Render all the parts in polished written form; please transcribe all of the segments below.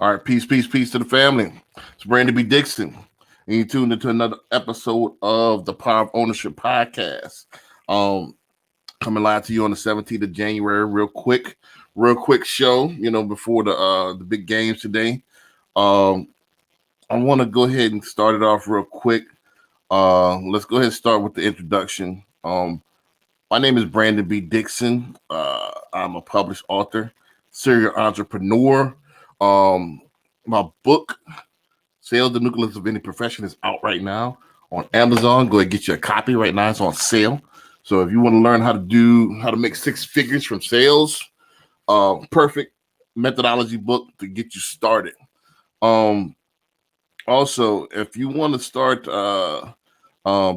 All right, peace to the family. It's Brandon B. Dixon, and you tuned into another episode of the Power of Ownership podcast. Coming live to you on the 17th of January. Real quick show. Before the big games today. I want to go ahead and start it off real quick. Let's go ahead and start with the introduction. My name is Brandon B. Dixon. I'm a published author, serial entrepreneur. My book, Sales, the Nucleus of Any Profession, is out right now on Amazon. Go ahead and get you a copy right now. It's on sale. So if you want to learn how to make six figures from sales, perfect methodology book to get you started. Also, if you want to start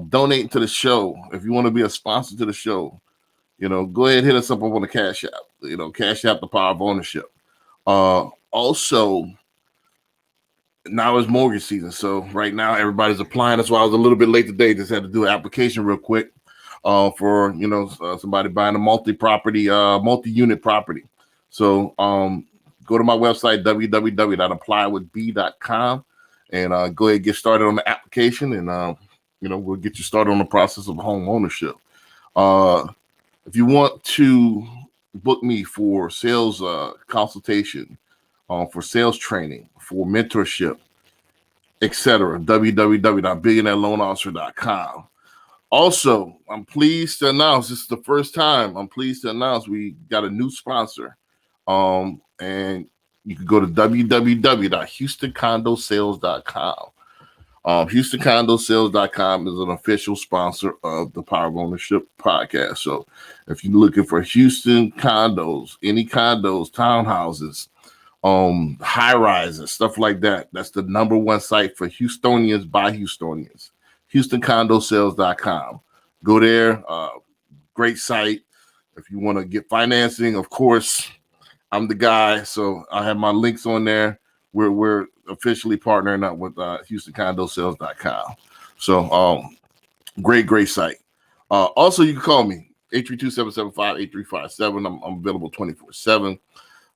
donating to the show, if you want to be a sponsor to the show, go ahead and hit us up on the Cash App. Cash App, the Power of Ownership. Also, now it's mortgage season. So right now everybody's applying. That's why I was a little bit late today. Just had to do an application real quick for somebody buying a multi-unit property. So go to my website, www.applywithb.com, and go ahead and get started on the application, and we'll get you started on the process of home ownership. If you want to book me for sales consultation, for sales training, for mentorship, etc., www.billionaireloanofficer.com. Also, I'm pleased to announce, this is the first time we got a new sponsor. And you can go to www.houstonCondoSales.com. HoustonCondoSales.com is an official sponsor of the Power of Ownership podcast. So if you're looking for Houston condos, any condos, townhouses, high rises, stuff like that, that's the number one site for Houstonians by Houstonians. HoustonCondoSales.com. Go there. Great site. If you want to get financing, of course, I'm the guy. So I have my links on there. We're officially partnering up with HoustonCondoSales.com. So great site. Also, you can call me 832-775-8357. I'm available 24/7.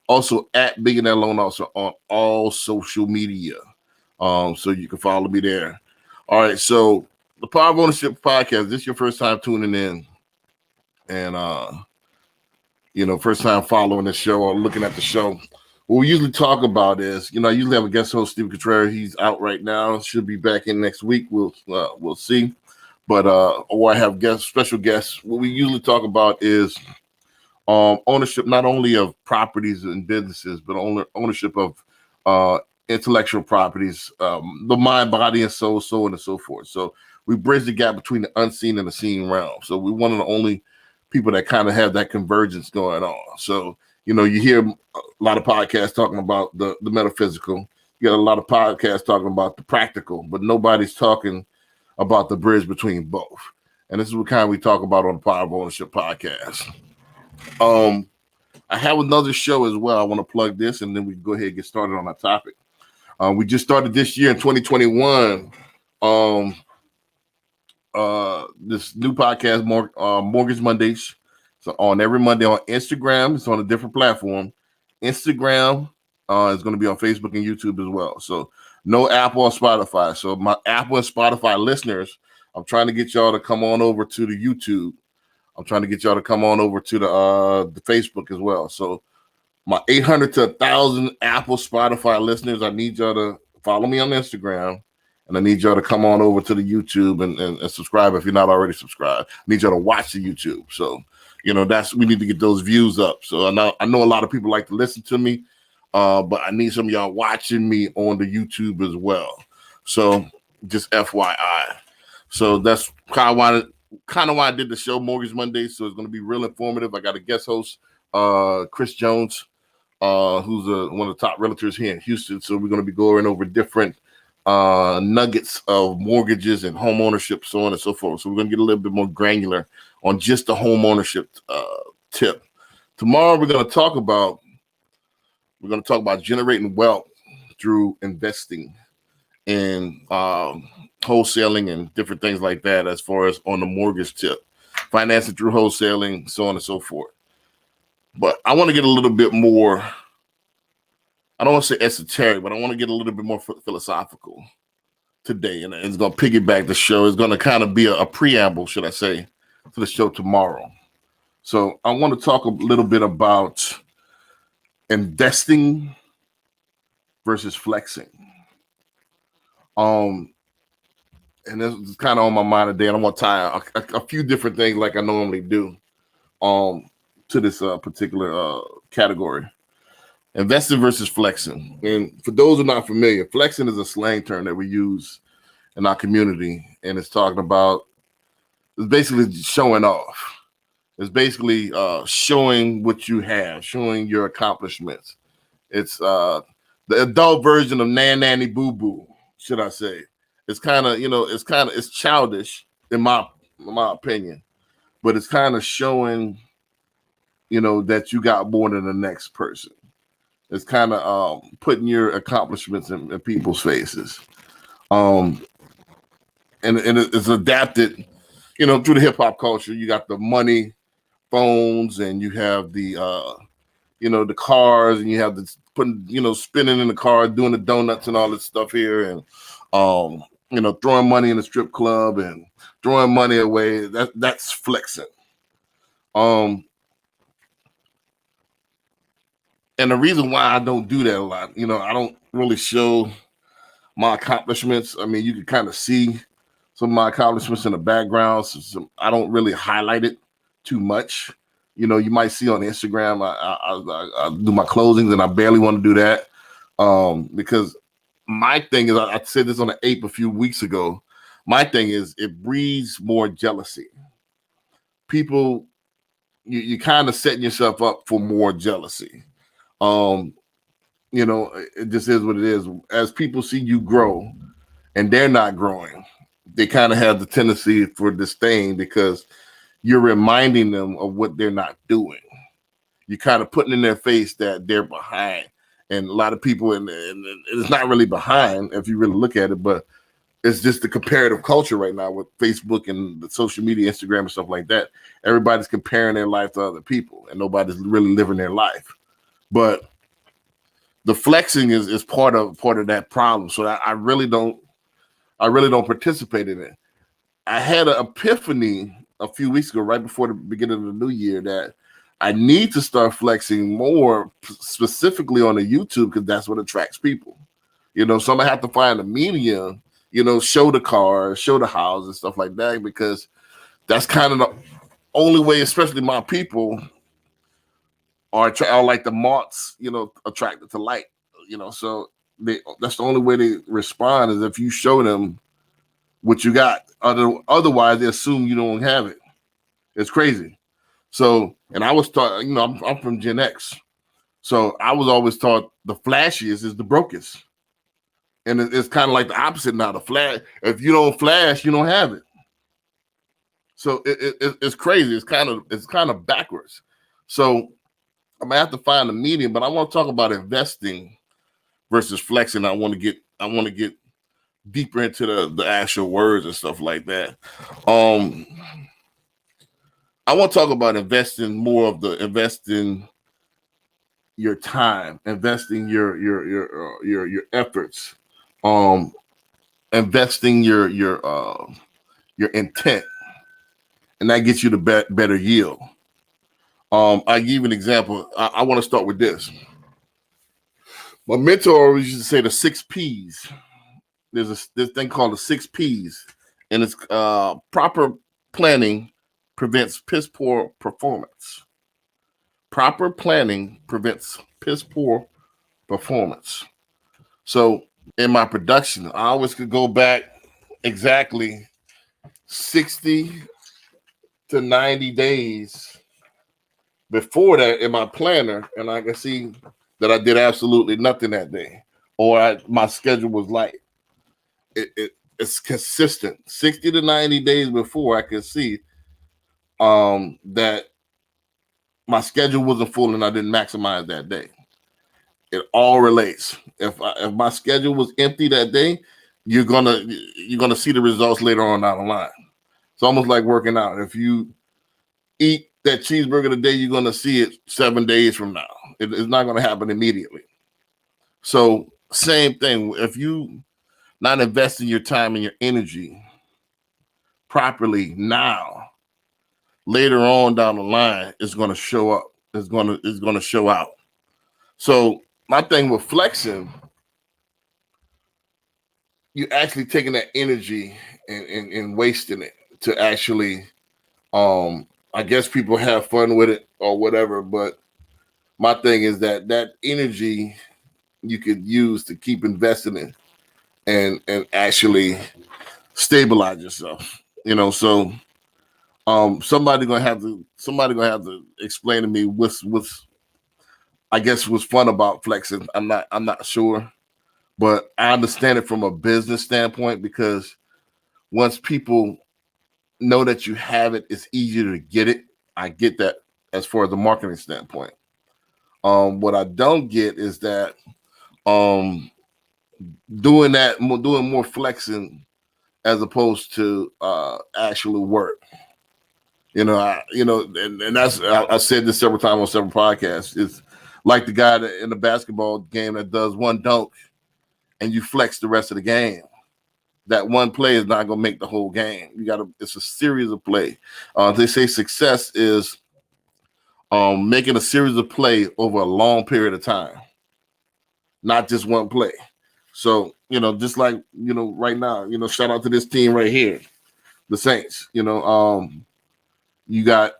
Also at Billionaire Loan Officer on all social media. So you can follow me there. All right. So the Power of Ownership podcast, this is your first time tuning in, and first time following the show or looking at the show. What we usually talk about is, I usually have a guest host, Steve Contreras. He's out right now. Should be back in next week. We'll see. But or I have special guests. What we usually talk about is ownership, not only of properties and businesses, but ownership of intellectual properties, the mind, body, and soul, so on and so forth. So we bridge the gap between the unseen and the seen realm. So we're one of the only people that kind of have that convergence going on. So, you hear a lot of podcasts talking about the metaphysical. You got a lot of podcasts talking about the practical, but nobody's talking about the bridge between both. And this is what kind of we talk about on the Power of Ownership podcast. I have another show as well. I want to plug this, and then we can go ahead and get started on our topic. We just started this year in 2021. This new podcast, Mortgage Mondays. So on every Monday on Instagram. It's on a different platform. Instagram is going to be on Facebook and YouTube as well. So no Apple or Spotify. So my Apple and Spotify listeners, I'm trying to get y'all to come on over to the YouTube. I'm trying to get y'all to come on over to the Facebook as well. So my 800 to 1,000 Apple, Spotify listeners, I need y'all to follow me on Instagram, and I need y'all to come on over to the YouTube and subscribe if you're not already subscribed. I need y'all to watch the YouTube. So, we need to get those views up. So I know a lot of people like to listen to me, but I need some of y'all watching me on the YouTube as well. So just FYI. So that's kind of why I did the show Mortgage Monday. So it's going to be real informative. I got a guest host, Chris Jones, who's one of the top realtors here in Houston. So we're going to be going over different nuggets of mortgages and home ownership, so on and so forth. So we're going to get a little bit more granular on just the home ownership tip. Tomorrow we're going to talk about generating wealth through investing in wholesaling and different things like that, as far as on the mortgage tip, financing through wholesaling, so on and so forth. But I want to get a little bit more I don't want to say esoteric, but I want to get a little bit more philosophical today, and it's going to piggyback the show. It's going to kind of be a preamble, should I say, to the show tomorrow. So I want to talk a little bit about investing versus flexing. And this is kind of on my mind today, and I want to tie a few different things like I normally do to this particular category. Investing versus flexing. And for those who are not familiar, flexing is a slang term that we use in our community, and it's talking about, it's basically showing off. It's basically showing what you have, showing your accomplishments. It's the adult version of nanny boo boo, should I say? It's kind of, it's childish in my opinion, but it's kind of showing, that you got more than the next person. It's kind of putting your accomplishments in people's faces, and it's adapted, through the hip hop culture. You got the money, phones, and you have the the cars, and you have the spinning in the car, doing the donuts and all this stuff here, and throwing money in the strip club and throwing money away. That's flexing. And the reason why I don't do that a lot, I don't really show my accomplishments. I mean, you can kind of see some of my accomplishments in the background. So I don't really highlight it too much. You might see on Instagram, I do my closings, and I barely want to do that because my thing is, I said this on the ape a few weeks ago. My thing is, it breeds more jealousy. People, you kind of setting yourself up for more jealousy. It just is what it is. As people see you grow and they're not growing, they kind of have the tendency for disdain because you're reminding them of what they're not doing. You're kind of putting in their face that they're behind. And a lot of people, and it's not really behind if you really look at it, but it's just the comparative culture right now with Facebook and the social media, Instagram and stuff like that. Everybody's comparing their life to other people, and nobody's really living their life. But the flexing is part of that problem. So I really don't participate in it. I had an epiphany a few weeks ago, right before the beginning of the new year, that I need to start flexing more, specifically on the YouTube, because that's what attracts people. So I'm gonna have to find a medium, show the cars, show the house and stuff like that, because that's kind of the only way, especially my people are like the moths, attracted to light, so that's the only way they respond, is if you show them what you got. Otherwise, they assume you don't have it. It's crazy. So, and I was taught, I'm from Gen X, so I was always taught the flashiest is the brokest, and it's kind of like the opposite now. The flash, if you don't flash, you don't have it. So it's crazy. It's kind of backwards. So I'm gonna have to find a medium, but I want to talk about investing versus flexing. I want to get deeper into the actual words and stuff like that. I want to talk about investing your time, investing your efforts, investing your intent, and that gets you the better yield. I give you an example. I want to start with this. My mentor used to say the 6 P's. There's this thing called the 6 P's, and it's proper planning prevents piss poor performance. Proper planning prevents piss poor performance. So in my production, I always could go back exactly 60 to 90 days before that in my planner, and I can see that I did absolutely nothing that day, or my schedule was light. It's consistent. 60 to 90 days before, I can see that my schedule wasn't full and I didn't maximize that day. It all relates. If my schedule was empty that day, you're gonna see the results later on down the line. It's almost like working out. If you eat that cheeseburger today, you're gonna see it 7 days from now. It's not gonna happen immediately. So same thing. If you not investing your time and your energy properly now, later on down the line, it's going to show up. It's going to show out. So my thing with flexing, you actually taking that energy and wasting it to actually, I guess people have fun with it or whatever. But my thing is that energy you could use to keep investing in and actually stabilize yourself. So somebody gonna have to explain to me what's I guess what's fun about flexing. I'm not sure, but I understand it from a business standpoint because once people know that you have it, it's easier to get it. I get that as far as the marketing standpoint. What I don't get is that um doing more flexing as opposed to actual work. And that's I said this several times on several podcasts. It's like the guy in the basketball game that does one dunk and you flex the rest of the game. That one play is not going to make the whole game. It's a series of play. They say success is making a series of play over a long period of time, not just one play. So, just like, right now, shout out to this team right here, the Saints. You got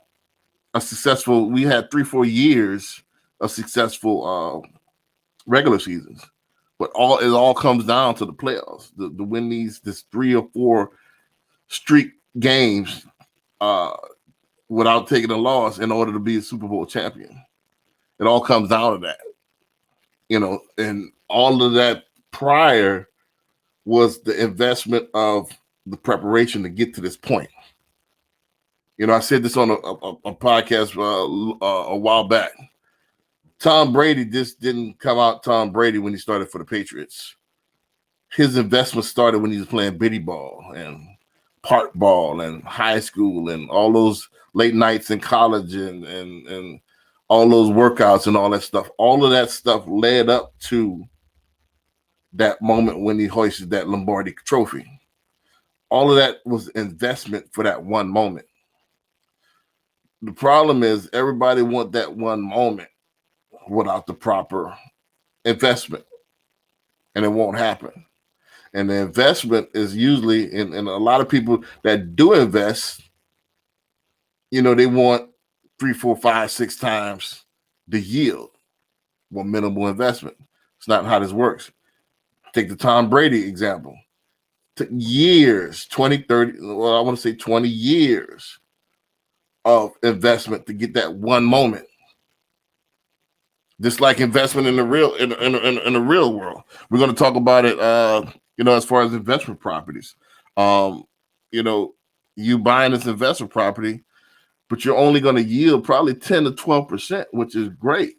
we had 3-4 years of successful regular seasons, but it all comes down to the playoffs. To win this 3 or 4 streak games without taking a loss in order to be a Super Bowl champion. It all comes down to that, and all of that prior was the investment of the preparation to get to this point. I said this on a podcast a while back. Tom Brady just didn't come out Tom Brady when he started for the Patriots. His investment started when he was playing bitty ball and park ball and high school and all those late nights in college and all those workouts and all that stuff. All of that stuff led up to that moment when he hoisted that Lombardi trophy. All of that was investment for that one moment. The problem is everybody want that one moment without the proper investment, and it won't happen. And the investment is usually in a lot of people that do invest, they want 3, 4, 5, 6 times the yield with minimal investment. It's not how this works. Take the Tom Brady example. Took years, 20, 30, well, I want to say 20 years of investment to get that one moment. Just like investment in the real world. We're going to talk about it, as far as investment properties. You buying this investment property, but you're only going to yield probably 10 to 12%, which is great,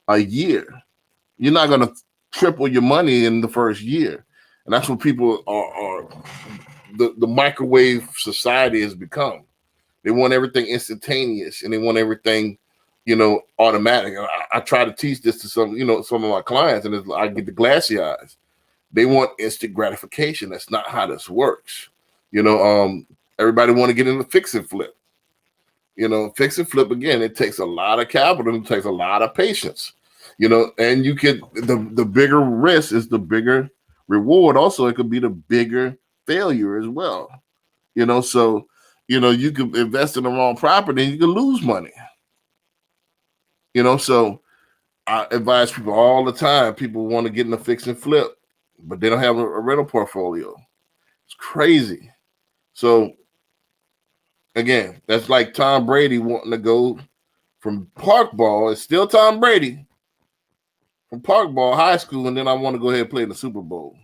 a year. You're not going to triple your money in the first year. And that's what people are the microwave society has become. They want everything instantaneous and they want everything, automatic. I try to teach this to some of my clients, and I get the glassy eyes. They want instant gratification. That's not how this works. Everybody want to get into fix and flip. Fix and flip, again, it takes a lot of capital. It takes a lot of patience. And you could, the bigger risk is the bigger reward. Also, it could be the bigger failure as well. So, you could invest in the wrong property and you can lose money. So I advise people all the time. People want to get in the fix and flip, but they don't have a rental portfolio. It's crazy. So again, that's like Tom Brady wanting to go from park ball. It's still Tom Brady from park ball, high school, and then I want to go ahead and play in the Super Bowl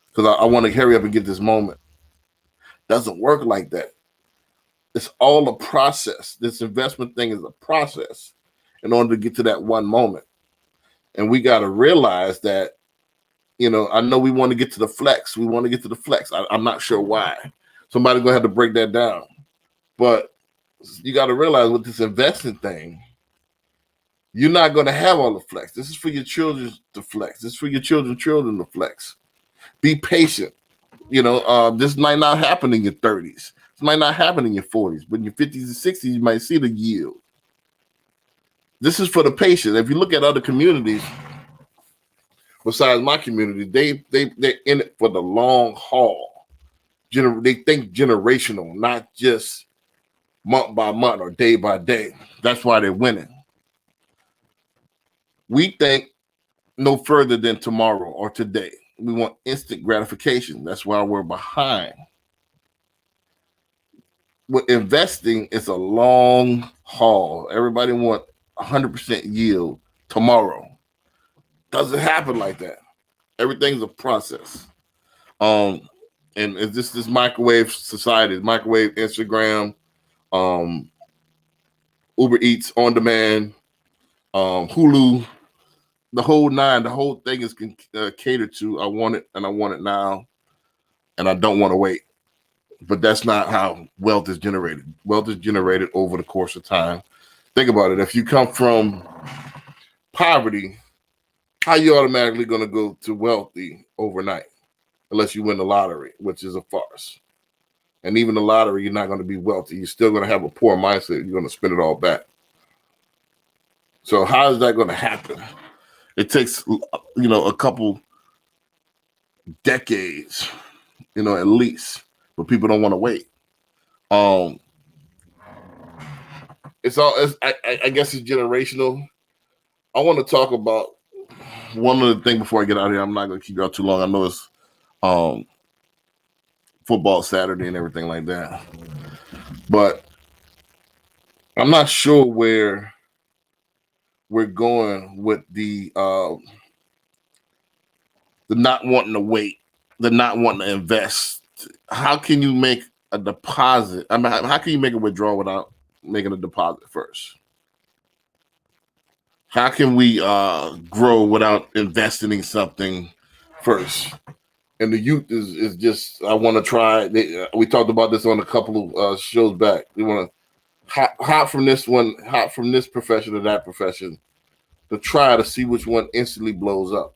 because I want to hurry up and get this moment. Doesn't work like that. It's all a process. This investment thing is a process in order to get to that one moment. And we got to realize that, I know we want to get to the flex. We want to get to the flex. I'm not sure why. Somebody's going to have to break that down. But you got to realize with this investing thing, You're not going to have all the flex. This is for your children to flex. This is for your children to flex. Be patient. This might not happen in your 30s. This might not happen in your 40s, but in your 50s and 60s, you might see the yield. This is for the patient. If you look at other communities, besides my community, they're in it for the long haul. They think generational, not just month by month or day by day. That's why they're winning. We think no further than tomorrow or today. We want instant gratification. That's why we're behind. With investing, it's a long haul. Everybody wants 100% yield tomorrow. Doesn't happen like that. Everything's a process. And it's just this microwave society, microwave Instagram, Uber Eats on demand, Hulu, the whole nine. The whole thing is catered to. I want it, and I want it now, and I don't want to wait. But that's not how wealth is generated. Wealth is generated over the course of time. Think about it. If you come from poverty, how you automatically going to go to wealthy overnight? Unless you win the lottery, which is a farce. And even the lottery, you're not going to be wealthy. You're still going to have a poor mindset. You're going to spend it all back. So how is that going to happen? It takes, a couple decades, at least, but people don't want to wait. I guess it's generational. I want to talk about one other thing before I get out of here. I'm not going to keep you out too long. I know it's football Saturday and everything like that, but I'm not sure where we're going with the not wanting to wait, the not wanting to invest. How can you make a deposit? I mean, how can you make a withdrawal without making a deposit first? How can we grow without investing in something first? And the youth is just, I want to try. We talked about this on a couple of shows back. We want to hop from this profession to that profession to try to see which one instantly blows up.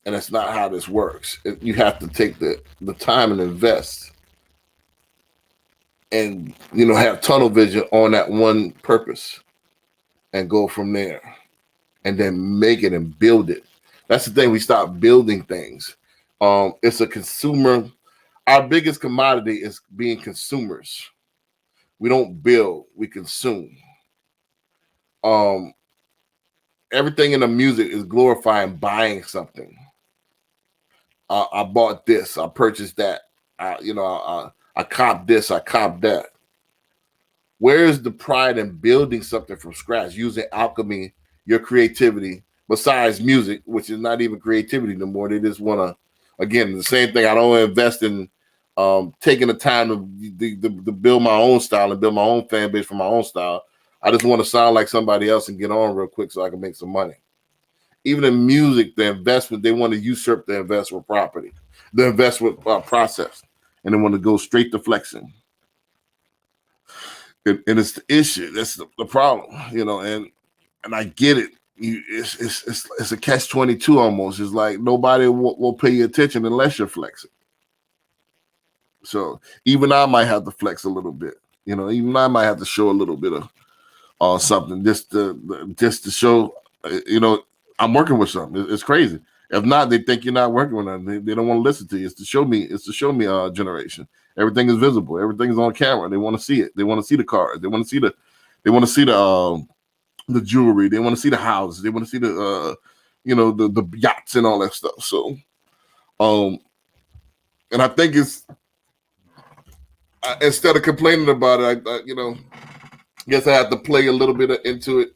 And that's not how this works. You have to take the time and invest and, have tunnel vision on that one purpose and go from there and then make it and build it. That's the thing. We stop building things. It's a consumer. Our biggest commodity is being consumers. We don't build, we consume. Everything in the music is glorifying buying something. I bought this, I purchased that. I copped this, I copped that. Where is the pride in building something from scratch, using alchemy, your creativity, besides music, which is not even creativity no more? They just want to, again, the same thing. I don't invest in taking the time to build my own style and build my own fan base for my own style. I just want to sound like somebody else and get on real quick so I can make some money. Even in music, the investment, they want to usurp the investment property, the investment process, and they want to go straight to flexing. And it's the issue. That's the problem, and I get it. It's a catch-22 almost. It's like nobody will pay you attention unless you're flexing. So even I might have to flex a little bit. Even I might have to show a little bit of something just to show. I'm working with something. It's crazy. If not, they think you're not working with them. They don't want to listen to you. It's to show me. Generation. Everything is visible. Everything is on camera. They want to see it. They want to see the cars. They want to see the. They want to see the jewelry. They want to see the houses. They want to see the the yachts and all that stuff. So, and I think it's instead of complaining about it, I guess I have to play a little bit into it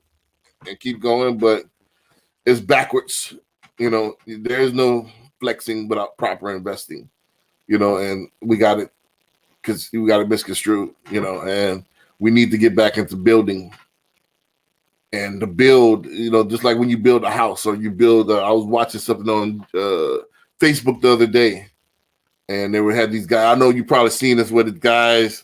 and keep going, but it's backwards. There is no flexing without proper investing. And we got it because we got it misconstrued. And we need to get back into building. And to build, just like when you build a house or you build, I was watching something on Facebook the other day, and they had these guys. I know you probably seen this with the guys.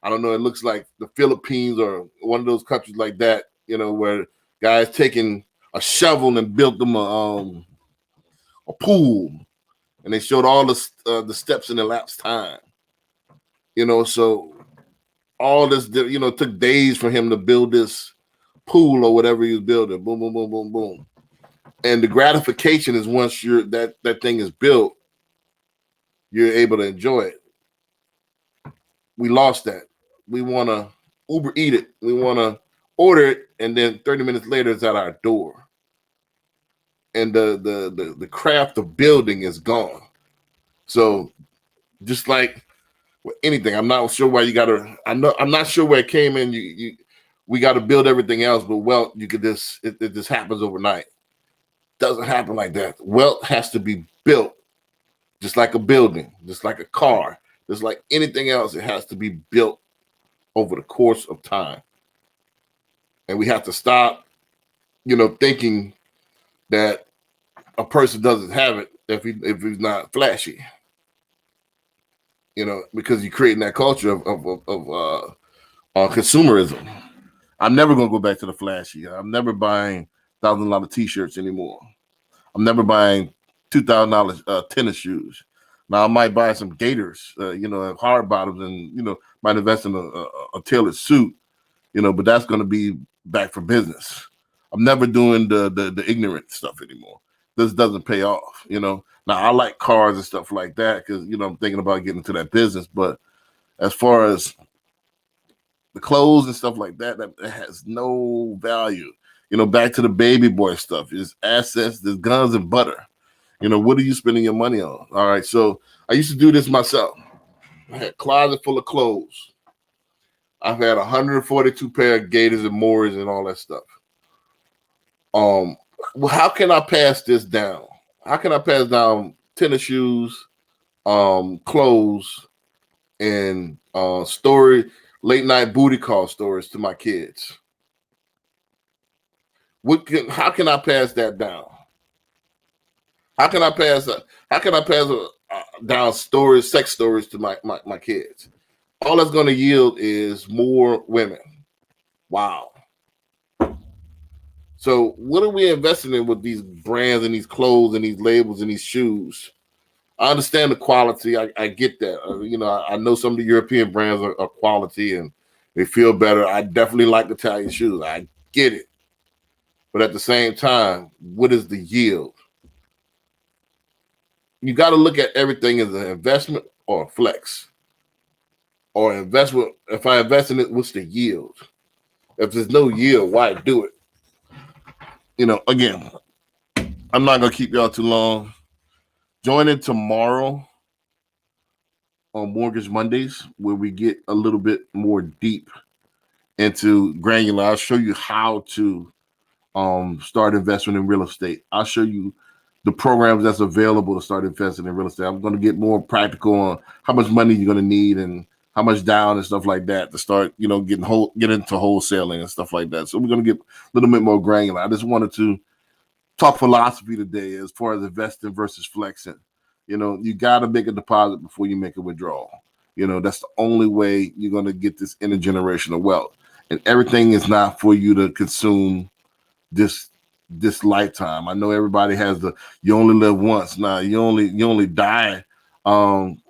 I don't know. It looks like the Philippines or one of those countries like that. where guys taking a shovel and built them a pool, and they showed all the steps in elapsed time. So all this, it took days for him to build this pool or whatever he was building. Boom, boom, boom, boom, boom. And the gratification is once that thing is built, you're able to enjoy it. We lost that. We want to Uber eat it. We want to order it, and then 30 minutes later, it's at our door. And the craft of building is gone. So just like with anything, I'm not sure why you gotta. I'm not sure where it came in. We got to build everything else, but wealth, you could it just happens overnight. Doesn't happen like that. Wealth has to be built, just like a building, just like a car, just like anything else. It has to be built over the course of time, and we have to stop, thinking that a person doesn't have it if he's not flashy. Because you're creating that culture of consumerism. I'm never gonna go back to the flashy. I'm never buying $1,000 T-shirts anymore. I'm never buying $2,000 tennis shoes. Now I might buy some Gators, hard bottoms, and might invest in a tailored suit, but that's going to be back for business. I'm never doing the ignorant stuff anymore. This doesn't pay off, Now I like cars and stuff like that because I'm thinking about getting into that business. But as far as the clothes and stuff like that, that has no value. Back to the baby boy stuff. It's assets, there's guns and butter. What are you spending your money on? All right. So I used to do this myself. I had a closet full of clothes. I've had 142 pair of Gators and Moores and all that stuff. Well, how can I pass this down? How can I pass down tennis shoes, clothes, and late night booty call stories to my kids? How can I pass that down? How can I pass down stories, sex stories to my kids? All that's going to yield is more women. Wow. So what are we investing in with these brands and these clothes and these labels and these shoes? I understand the quality. I get that. I know some of the European brands are quality and they feel better. I definitely like Italian shoes. I get it. But at the same time, what is the yield? You got to look at everything as an investment or a flex. Or investment. If I invest in it, what's the yield? If there's no yield, why do it? Again, I'm not going to keep y'all too long. Join in tomorrow on Mortgage Mondays, where we get a little bit more deep into granular. I'll show you how to start investment in real estate. I'll show you the programs that's available to start investing in real estate. I'm going to get more practical on how much money you're going to need and how much down and stuff like that to start, get into wholesaling and stuff like that. So we're going to get a little bit more granular. I just wanted to talk philosophy today as far as investing versus flexing. You got to make a deposit before you make a withdrawal. That's the only way you're going to get this intergenerational wealth. And everything is not for you to consume this lifetime. I know everybody has you only live once. Now you only die. You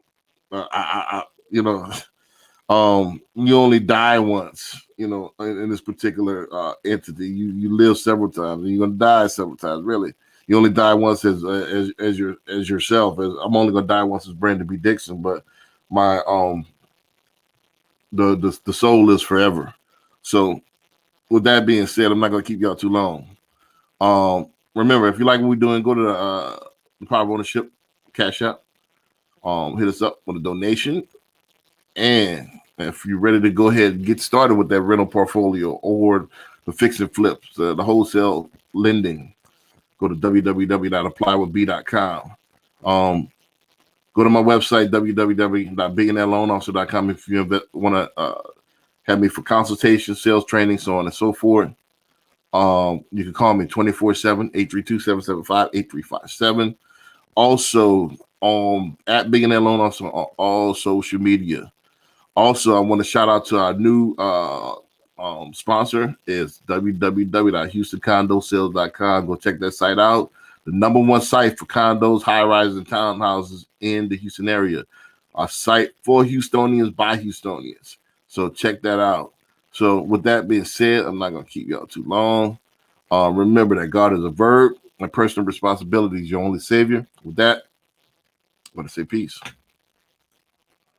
only die once. In this particular entity, you live several times, and you're gonna die several times. Really, you only die once as yourself. I'm only gonna die once as Brandon B. Dixon, but my the soul is forever. So, with that being said, I'm not gonna keep y'all too long. Remember, if you like what we're doing, go to the Power of Ownership Cash App. Hit us up with a donation. And if you're ready to go ahead and get started with that rental portfolio or the fix and flips, the wholesale lending, go to www.applywithb.com. Go to my website, www.billionaireloanofficer.com, if you want to have me for consultation, sales training, so on and so forth. You can call me 24/7, 832-775-8357. Also, at Billionaire Loan Officer on all social media. Also, I want to shout out to our new sponsor is www.houstonCondoSales.com. Go check that site out. The number one site for condos, high-rises, and townhouses in the Houston area. Our site for Houstonians by Houstonians. So check that out. So with that being said, I'm not going to keep y'all too long. Remember that God is a verb and personal responsibility is your only savior. With that, I'm going to say peace.